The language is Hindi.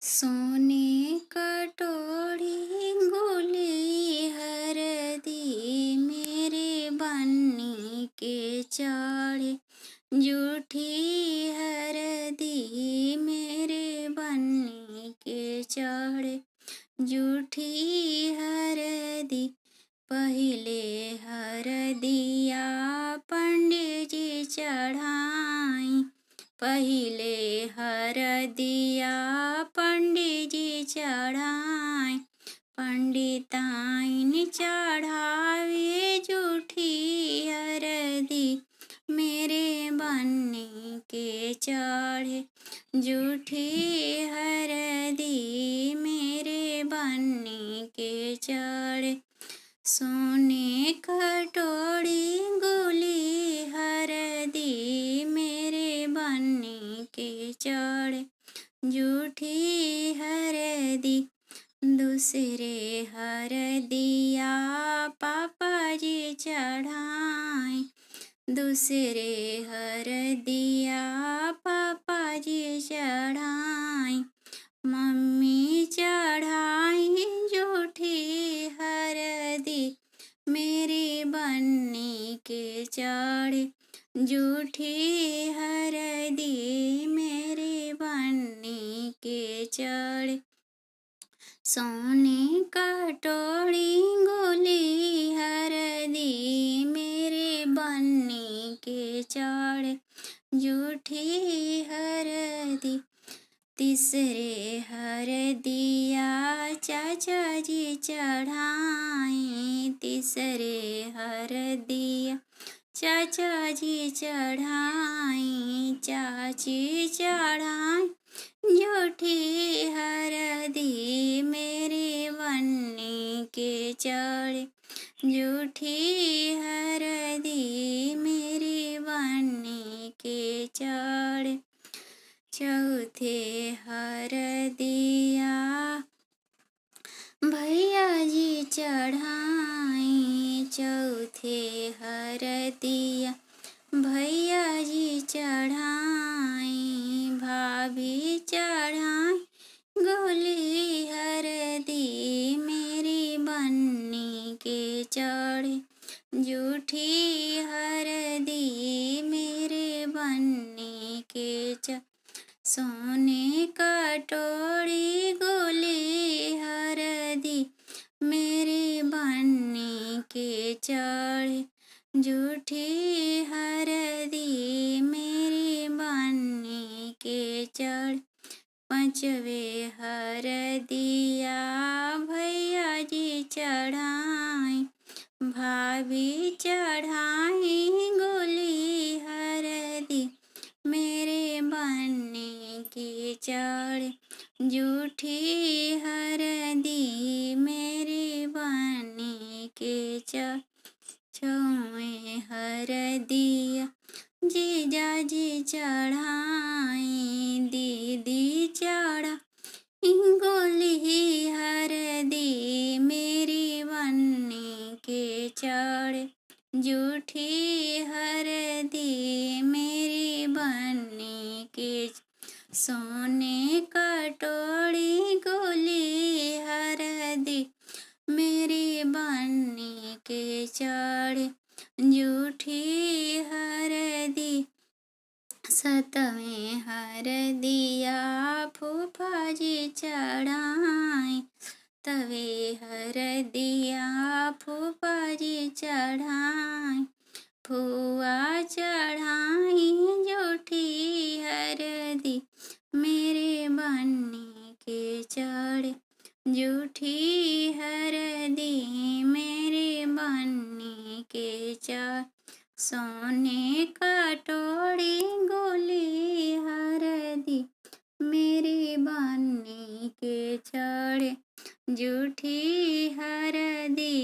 सोने कटोरी गोली हरदी मेरे बन्नी के चढ़े। जूठी हरदी मेरे बन्नी के चढ़े। जूठी हरदी पहिले हरदिया पंडित जी चढ़ाई। पहिले हरदिया पंडित जी चढ़ाई। पंडिताइन चढ़ावे जूठी हरदी मेरे बन्नी के चढ़े। जूठी हरदी मेरे बन्नी के चढ़े। सोने कटोरी गोली हरदी मेरे बन्नी के चढ़े। जूठी हरदी दूसरे हरदिया पापा जी चढ़ाई। दूसरे हरदिया पापा जी चढ़ाई। मम्मी चढ़ाई जूठी हरदी मेरी बन्नी के चढ़े। जूठी हरदी मेरी बन्नी के चढ़े। सोने कटोरी गोली हरदी मेरे बन्नी के चढ़े। जूठी हरदी तीसरे हरदिया चाचा जी चढ़ाई। तीसरे हरदिया चाचा जी चढ़ाई। चाची चढ़ाई जूठी हरदी मेरे बन्नी के चढ़े। जूठी हरदी मेरी बन्नी के चढ़े। चौथे हरदिया भैया जी चढ़ाई। चौथे हरदिया भैया जी चढ़ाई। भाभी चढ़ाई गोली हरदी मेरी बन्नी के चढ़े। जूठी हरदी मेरे बन्नी के चढ़े। सोने कटोरी गोली हरदी मेरे बन्नी के चढ़े। जूठी हरदी मेरी बन्नी के चढ़े। पांचवे हरदिया भैया जी चढ़ाई। भाभी चढ़ाई गोली हरदी मेरे बन्नी के चढ़े। जूठी हरदी मेरे बन्नी के चढ़े। छवें हरदिया जीजा जी चढ़ाई। दीदी चढ़ा गोली हरदी मेरी बन्नी के चढ़े। जूठी हरदी मेरी बन्नी के सोने कटोरी गोली हरदी मेरी बन्नी के चढ़े। जूठी हरदी सतवें हरदिया फूफा जी चढ़ाई। तवे हरदिया फूफा जी चढ़ाई। फुआ चढ़ाई जूठी हरदी मेरे बन्नी के चढ़े। जूठी हरदी मेरे बन्नी के चढ़े। सोने कटोरी गोली हरदी मेरी बन्नी के चढ़े। जूठी हरदी